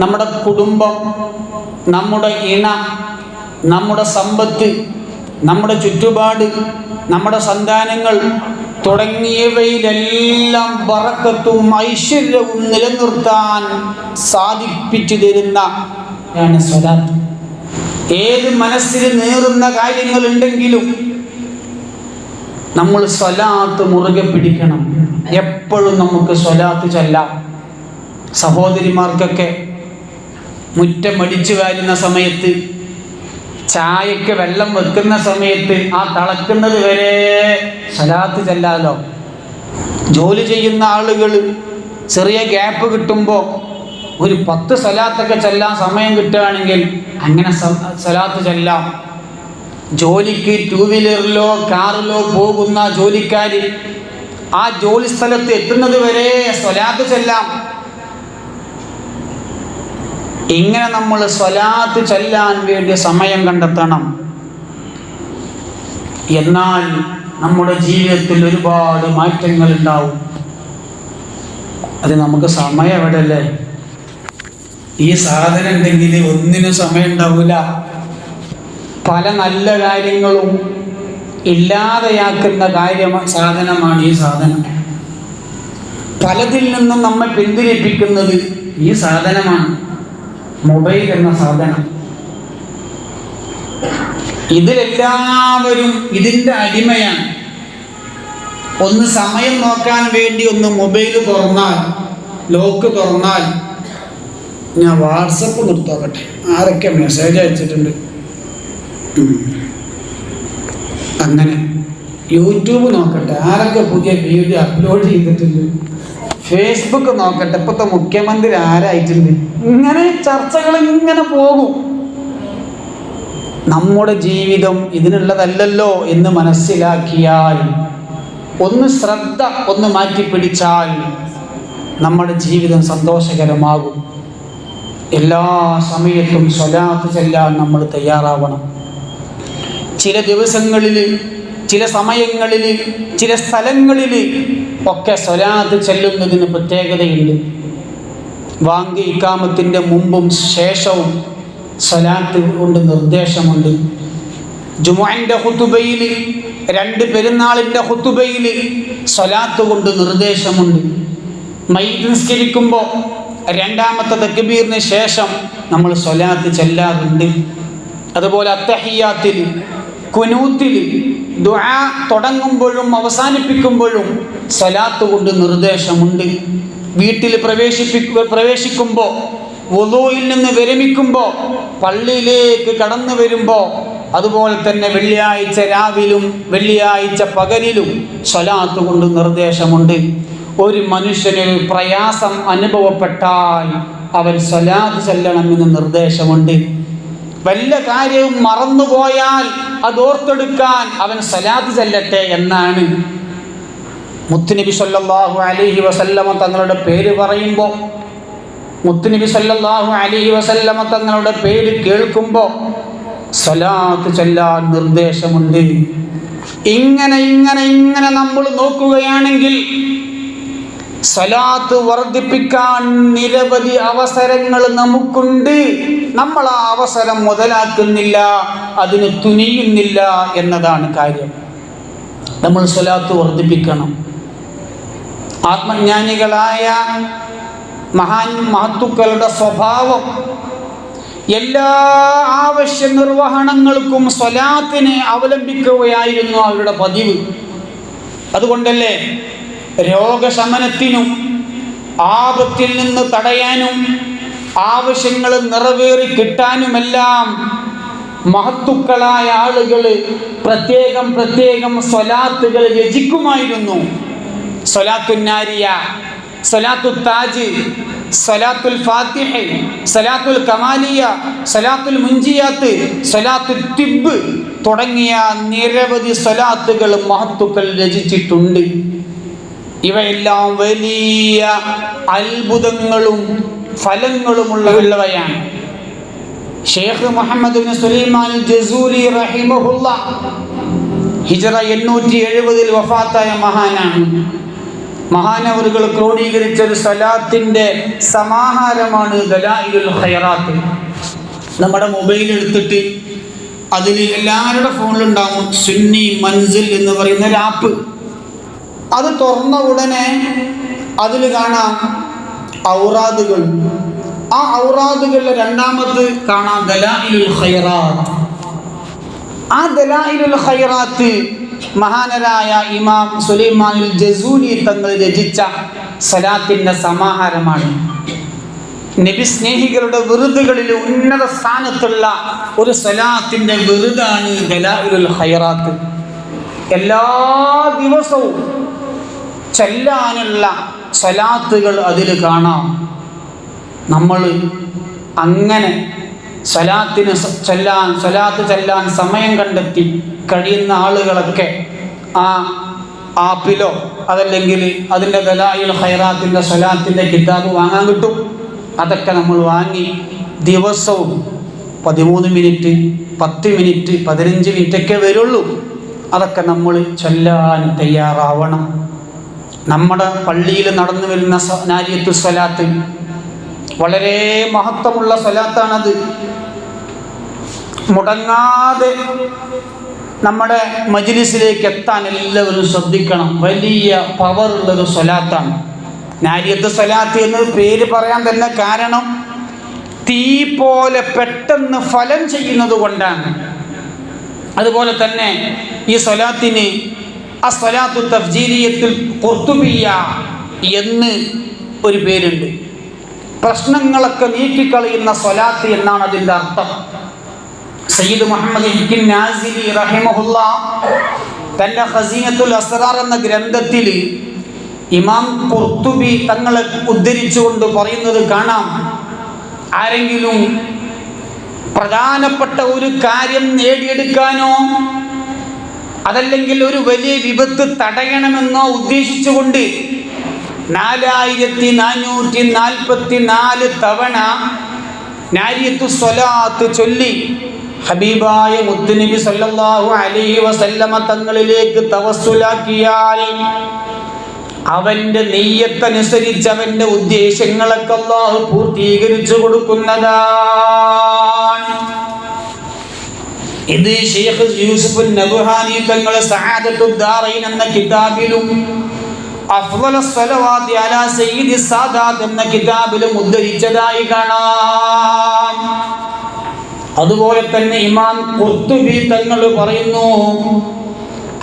നമ്മുടെ കുടുംബം, നമ്മുടെ ഇണ, നമ്മുടെ സമ്പത്ത്, നമ്മുടെ ചുറ്റുപാട്, നമ്മുടെ സന്താനങ്ങൾ തുടങ്ങിയവയിലെല്ലാം ബറക്കത്തും ഐശ്വര്യവും നിലനിർത്താൻ സാധിപ്പിച്ചു തരുന്ന സ്വലാത്ത്. ഏത് മനസ്സിൽ നേറുന്ന കാര്യങ്ങളുണ്ടെങ്കിലും നമ്മൾ സ്വലാത്ത് മുറുകെ പിടിക്കണം. എപ്പോഴും നമുക്ക് സ്വലാത്ത് ചൊല്ലാം. സഹോദരിമാർക്കൊക്കെ മുറ്റമടിച്ചു വാരുന്ന സമയത്ത്, ചായക്ക് വെള്ളം വെക്കുന്ന സമയത്ത് ആ തിളക്കുന്നത് വരെ സ്വലാത്ത് ചൊല്ലാലോ. ജോലി ചെയ്യുന്ന ആളുകൾ ചെറിയ ഗ്യാപ്പ് കിട്ടുമ്പോൾ ഒരു 10 സ്വലാത്തൊക്കെ ചൊല്ലാൻ സമയം കിട്ടുകയാണെങ്കിൽ അങ്ങനെ സ്വലാത്ത് ചൊല്ലാം. ജോലിക്ക് 2 വീലറിലോ കാറിലോ പോകുന്ന ജോലിക്കാർ ആ ജോലി സ്ഥലത്ത് എത്തുന്നത് വരെ സ്വലാത്ത് ചൊല്ലാം. ഇങ്ങനെ നമ്മൾ സ്വലാത്ത് ചൊല്ലാൻ വേണ്ടി സമയം കണ്ടെത്തണം. എന്നാൽ നമ്മുടെ ജീവിതത്തിൽ ഒരുപാട് മാറ്റങ്ങൾ ഉണ്ടാവും. അത് നമുക്ക് സമയം എവിടെയല്ലേ? ഈ സാധനം ഉണ്ടെങ്കിൽ ഒന്നിനും സമയം ഉണ്ടാവില്ല. പല നല്ല കാര്യങ്ങളും ഇല്ലാതെയാക്കുന്ന സാധനമാണ് ഈ സാധനം. പലതിൽ നിന്നും നമ്മെ പിന്തിരിപ്പിക്കുന്നത് ഈ സാധനമാണ്, മൊബൈൽ എന്ന സാധനം. ഇതിലെല്ലാവരും ഇതിൻ്റെ അടിമയാണ്. ഒന്ന് സമയം നോക്കാൻ വേണ്ടി ഒന്ന് മൊബൈൽ തുറന്നാൽ, ലോക്ക് തുറന്നാൽ, ഞാൻ വാട്സപ്പ് നിർത്തോക്കട്ടെ, ആരൊക്കെ മെസ്സേജ് അയച്ചിട്ടുണ്ട്, അങ്ങനെ യൂട്യൂബ് നോക്കട്ടെ, ആരൊക്കെ പുതിയ വീഡിയോ അപ്ലോഡ് ചെയ്തിട്ടുണ്ട്, ഫേസ്ബുക്ക് നോക്കട്ടെ, ഇപ്പോഴത്തെ മുഖ്യമന്ത്രി ആരായിട്ടുണ്ട്. ഇങ്ങനെ ചർച്ചകൾ ഇങ്ങനെ പോകും. നമ്മുടെ ജീവിതം ഇതിനുള്ളതല്ലല്ലോ എന്ന് മനസ്സിലാക്കിയാൽ, ശ്രദ്ധ മാറ്റിപ്പിടിച്ചാൽ നമ്മുടെ ജീവിതം സന്തോഷകരമാകും. എല്ലാ സമയത്തും സ്വലാത്ത് ചൊല്ലാൻ നമ്മൾ തയ്യാറാവണം. ചില ദിവസങ്ങളിൽ, ചില സമയങ്ങളിൽ, ചില സ്ഥലങ്ങളിൽ ഒക്കെ സ്വലാത്ത് ചൊല്ലുന്നതിന് പ്രത്യേകതയുണ്ട്. വാങ്ക് ഇഖാമത്തിൻ്റെ മുമ്പും ശേഷവും സ്വലാത്ത് കൊണ്ട് നിർദ്ദേശമുണ്ട്. ജുമുഅന്റെ ഖുതുബയിൽ, 2 പെരുന്നാളിൻ്റെ ഖുതുബയിൽ സ്വലാത്ത് കൊണ്ട് നിർദ്ദേശമുണ്ട്. മയ്യിത്ത് നിസ്കരിക്കുമ്പോൾ 2ാമത്തെ തക്ബീറിന് ശേഷം നമ്മൾ സ്വലാത്ത് ചൊല്ലാറുണ്ട്. അതുപോലെ അത്തഹിയ്യാത്തിൽ, ഖുനൂത്തിൽ, ദുആ തുടങ്ങുമ്പോഴും അവസാനിപ്പിക്കുമ്പോഴും സ്വലാത്ത് കൊണ്ട് നിർദ്ദേശമുണ്ട്. വീട്ടിൽ പ്രവേശിക്കുമ്പോൾ, വുളൂഇൽ നിന്ന് വിരമിക്കുമ്പോൾ, പള്ളിയിലേക്ക് കടന്നു വരുമ്പോൾ, അതുപോലെ തന്നെ വെള്ളിയാഴ്ച രാവിലും വെള്ളിയാഴ്ച പകലിലും സ്വലാത്ത് കൊണ്ട് നിർദ്ദേശമുണ്ട്. ഒരു മനുഷ്യന് പ്രയാസം അനുഭവപ്പെട്ടാൽ അവൻ സ്വലാത്ത് ചൊല്ലണമെന്ന് നിർദ്ദേശമുണ്ട്. വല്ല കാര്യവും മറന്നുപോയാൽ അതോർത്തെടുക്കാൻ അവൻ സ്വലാത്ത് ചൊല്ലട്ടെ എന്നാണ്. മുത്തുനബി സല്ലല്ലാഹു അലൈഹി വസല്ലമ തങ്ങളുടെ പേര് പറയുമ്പോൾ, മുത്തുനബി സല്ലല്ലാഹു അലൈഹി വസല്ലമ തങ്ങളുടെ പേര് കേൾക്കുമ്പോൾ സ്വലാത്ത് ചൊല്ലാൻ നിർദ്ദേശമുണ്ട്. ഇങ്ങനെ നമ്മൾ നോക്കുകയാണെങ്കിൽ സ്വലാത്ത് വർദ്ധിപ്പിക്കാൻ നിരവധി അവസരങ്ങൾ നമുക്കുണ്ട്. നമ്മൾ ആ അവസരം മുതലാക്കുന്നില്ല, അതിന് തുനിയുന്നില്ല എന്നതാണ് കാര്യം. നമ്മൾ സ്വലാത്ത് വർദ്ധിപ്പിക്കണം. ആത്മജ്ഞാനികളായ മഹത്തുക്കളുടെ സ്വഭാവം എല്ലാ ആവശ്യ നിർവഹണങ്ങൾക്കും സ്വലാത്തിനെ അവലംബിക്കുകയായിരുന്നു അവരുടെ പതിവ്. അതുകൊണ്ടല്ലേ രോഗശമനത്തിനും ആപത്തിൽ നിന്ന് തടയാനും ആവശ്യങ്ങൾ നിറവേറി കിട്ടാനുമെല്ലാം മഹത്തുക്കളായ ആളുകൾ പ്രത്യേകം സ്വലാത്തുകൾ രചിക്കുമായിരുന്നു. സ്വലാത്തുൻ നാരിയ, സ്വലാത്തുൽ താജ്, സ്വലാത്തുൽ ഫാത്തിഹ, സ്വലാത്തുൽ കമാലിയ, സ്വലാത്തുൽ മുൻജിയാത്ത്, സ്വലാത്തുൽ തിബ് തുടങ്ങിയ നിരവധി സ്വലാത്തുകൾ മഹത്തുക്കൾ രചിച്ചിട്ടുണ്ട്. ഇവയെല്ലാം വലിയ അത്ഭുതങ്ങളും ഫലങ്ങളുമുള്ളവയാണ്. ഷെയ്ഖ് മുഹമ്മദ് ബിൻ സുലൈമാൻ ജസൂലി റഹിമഹുല്ലാഹ് ഹിജ്റ 870 വഫാത്തായ മഹാനാണ്. മഹാനവറുകൾ ക്രോഡീകരിച്ച ഒരു സ്വലാത്തിന്റെ സമാഹാരമാണ് ദലായിലുൽ ഖൈറാത്ത്. നമ്മുടെ മൊബൈൽ എടുത്തിട്ട് അതിൽ എല്ലാവരുടെ ഫോണിലുണ്ടാവും സുന്നി മൻസിൽ എന്ന് പറയുന്ന ഒരു ആപ്പ്. അത് തുറന്ന ഉടനെ അതിൽ കാണാം ഔറാദുകൾ. ആ ഔറാദുകളിലെ രണ്ടാമത് കാണാം ദലായിലുൽ ഖൈറാത്ത്. ആ ദലായിലുൽ ഖൈറാത്ത് മഹാനരായ ഇമാം സുലൈമാനുൽ ജസൂലി തങ്ങൾ രചിച്ച സ്വലാത്തിന്റെ സമാഹാരമാണ്. നബി സ്നേഹികളുടെ വിറുദുകളിൽ ഉന്നത സ്ഥാനത്തുള്ള ഒരു സ്വലാത്തിന്റെ വിറുദാണ് ദലായിലുൽ ഖൈറാത്ത്. എല്ലാ ദിവസവും ചൊല്ലാനുള്ള സ്വലാത്തുകൾ അതിൽ കാണാം. നമ്മൾ അങ്ങനെ സ്വലാത്ത് ചൊല്ലാൻ സമയം കണ്ടെത്തി കഴിയുന്ന ആളുകളൊക്കെ ആ ആപ്പിലോ അതല്ലെങ്കിൽ അതിൻ്റെ ദലായിലുൽ ഖൈറാത്തിൻ്റെ സ്വലാത്തിൻ്റെ കിതാബ് വാങ്ങാൻ കിട്ടും. അതൊക്കെ നമ്മൾ വാങ്ങി ദിവസവും 13 മിനിറ്റ്, 10 മിനിറ്റ്, 15 മിനിറ്റൊക്കെ വരുള്ളൂ. അതൊക്കെ നമ്മൾ ചൊല്ലാൻ തയ്യാറാവണം. നമ്മുടെ പള്ളിയിൽ നടന്നു വരുന്ന നാരിയത്തു സ്വലാത്ത് വളരെ മഹത്വമുള്ള സ്വലാത്താണത്. മുടങ്ങാതെ നമ്മുടെ മജ്ലിസിലേക്ക് എത്താൻ എല്ലാവരും ശ്രദ്ധിക്കണം. വലിയ പവറുള്ളൊരു സ്വലാത്താണ് നാരിയത്ത് സ്വലാത്ത് എന്നത് പേര് പറയാൻ തന്നെ കാരണം തീ പോലെ പെട്ടെന്ന് ഫലം ചെയ്യുന്നത് കൊണ്ടാണ്. അതുപോലെ തന്നെ ഈ സ്വലാത്തിന് അസ്സലാത്തു തഫ്ജീലിയത്തുൽ ഖുർത്തുബിയ്യ എന്ന് ഒരു പേരുണ്ട്. പ്രശ്നങ്ങളൊക്കെ നീക്കിക്കളയുന്ന സ്വലാത്ത് എന്നാണ് അതിൻ്റെ അർത്ഥം. സയ്യിദ് മുഹമ്മദ് ഇബ്ൻ നാസിലി റഹിമഹുല്ലാഹ് തൻ്റെ ഖസീനത്തുൽ അസ്റാർ എന്ന ഗ്രന്ഥത്തിൽ ഇമാം ഖുർത്തുബി തങ്ങളെ ഉദ്ധരിച്ചുകൊണ്ട് പറയുന്നത് കാണാം. ആരെങ്കിലും പ്രധാനപ്പെട്ട ഒരു കാര്യം നേടിയെടുക്കാനോ അതല്ലെങ്കിൽ ഒരു വലിയ വിപത്ത് തടയണമെന്നോ ഉദ്ദേശിച്ചുകൊണ്ട് 4444 തവണ നാരിയത്തു സ്വലാത്ത് ചൊല്ലി ഹബീബായ മുത്തുനബി സല്ലല്ലാഹു അലൈഹി വസല്ലമ തങ്ങളിലേക്ക് തവസ്സുലാക്കിയാൽ അവന്റെ നിയ്യത്തനുസരിച്ച് അവന്റെ ഉദ്ദേശങ്ങളൊക്കെ അല്ലാഹു പൂർത്തീകരിച്ചു കൊടുക്കുന്നതാണ്. ഇത് ശൈഖ് യൂസുഫ് നബ്ഹാനി തങ്ങളെ സഅദത്തുദ് ദാറൈൻ എന്ന കിതാബിലും അഫ്ളലുസ് സ്വലവാതി അലാ സയ്യിദിസ് സാദാത്ത് എന്ന കിതാബിലും ഉദ്ധരിച്ചതായി കാണാം. അതുപോലെ തന്നെ ഇമാം ഖുർത്തുബി തങ്ങൾ പറയുന്നു,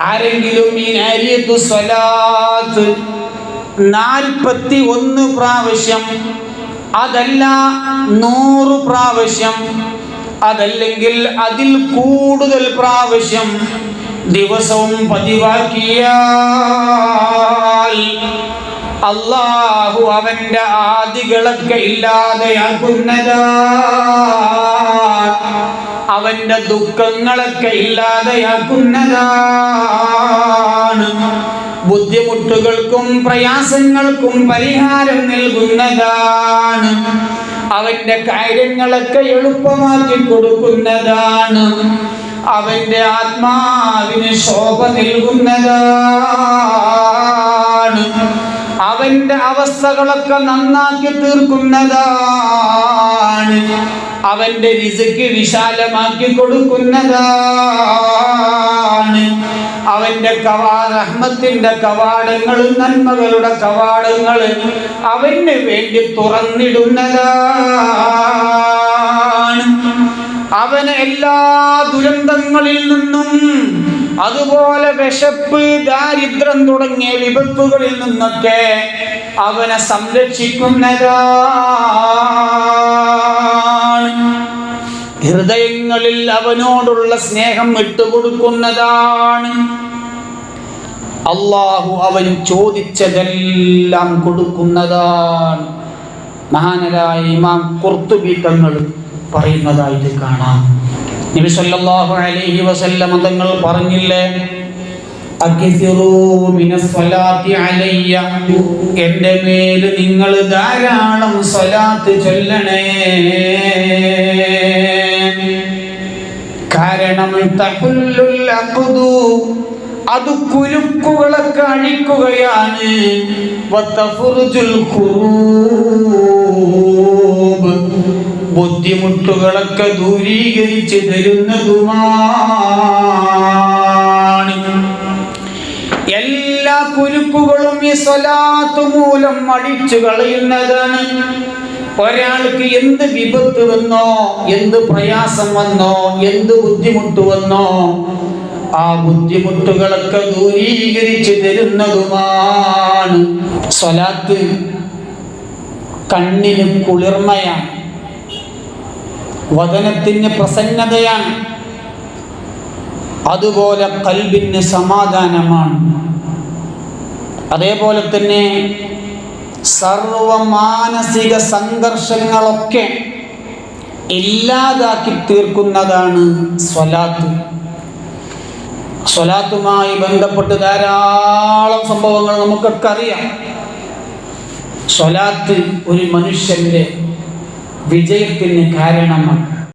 ആരെങ്കിലും ഈ നാരിയത്തു സ്വലാത്ത് 41 പ്രാവശ്യം, അതല്ല 100 പ്രാവശ്യം, അതല്ലെങ്കിൽ അതിൽ കൂടുതൽ പ്രാവശ്യം ദിവസവും പതിവാക്കിയാൽ അല്ലാഹു അവന്റെ ആദികളൊക്കെ ഇല്ലാതെയാക്കുന്നതാണ്, അവന്റെ ദുഃഖങ്ങളൊക്കെ ഇല്ലാതെയാക്കുന്നതാണ്, ബുദ്ധിമുട്ടുകൾക്കും പ്രയാസങ്ങൾക്കും പരിഹാരം നൽകുന്നതാണ്, അവന്റെ കാര്യങ്ങളൊക്കെ എളുപ്പമാക്കി കൊടുക്കുന്നതാണ്, അവന്റെ ആത്മാവിന് ശോഭ നൽകുന്നതാണ്, അവന്റെ അവസ്ഥകളൊക്കെ നന്നാക്കി തീർക്കുന്നതാണ്, അവന്റെ റിസ്ക് വിശാലമാക്കി കൊടുക്കുന്നതാണ്, അവന്റെ റഹ്മത്തിന്റെ കവാടങ്ങൾ, നന്മകളുടെ കവാടങ്ങൾ അവന് വേണ്ടി തുറന്നിടുന്നതാണ്, അവന് എല്ലാ ദുരന്തങ്ങളിൽ നിന്നും അതുപോലെ വിശപ്പ്, ദാരിദ്ര്യം തുടങ്ങിയ വിപത്തുകളിൽ നിന്നൊക്കെ അവനെ സംരക്ഷിക്കുന്നതാണ്, ഹൃദയങ്ങളിൽ അവനോടുള്ള സ്നേഹം ഇട്ടുകൊടുക്കുന്നതാണ്, അല്ലാഹു അവൻ ചോദിച്ചതെല്ലാം കൊടുക്കുന്നതാണ്. മഹാനരായ ഇമാം ഖുർത്തുബി തങ്ങൾ പറയുന്നതായിട്ട് കാണാം. നബി സല്ലല്ലാഹു അലൈഹി വസല്ലം തങ്ങൾ പറഞ്ഞില്ലേ, അക്സിറൂ മിനസ് സ്വലാത്തി അലയ്യ, എൻ്റെ മേൽ നിങ്ങൾ ധാരാളം സ്വലാത്ത് ചൊല്ലണേ, കാരണം തഹുല്ലുൽ അഖ്ദു, അത് കുരുക്കുകളൊക്കെ അഴിക്കുകയാണ്. വതഫറുജുൽ ഖുറൂബ്, ബുദ്ധിമുട്ടുകളൊക്കെ ദൂരീകരിച്ച് തരുന്നതുമാണ്. എല്ലാ കുരുക്കുകളും ഈ സ്വലാത്ത് മൂലം അടിച്ചു കളയുന്നതാണ്. ഒരാൾക്ക് എന്ത് വിപത്ത് വന്നോ, എന്ത് പ്രയാസം വന്നോ, എന്ത് ബുദ്ധിമുട്ട് വന്നോ, ആ ബുദ്ധിമുട്ടുകളൊക്കെ ദൂരീകരിച്ച് തരുന്നതുമാണ്. സ്വലാത്ത് കണ്ണിന് കുളിർമയാണ്, വദനത്തിന് പ്രസന്നതയാണ്, അതുപോലെ ഖൽബിന് സമാധാനമാണ്. അതേപോലെ തന്നെ സർവ മാനസിക സംഘർഷങ്ങളൊക്കെ ഇല്ലാതാക്കി തീർക്കുന്നതാണ് സ്വലാത്ത്. സ്വലാത്തുമായി ബന്ധപ്പെട്ട് ധാരാളം സംഭവങ്ങൾ നമുക്കൊക്കെ അറിയാം. സ്വലാത്ത് ഒരു മനുഷ്യന്റെ വിജയത്തിന് കാരണമാണ്.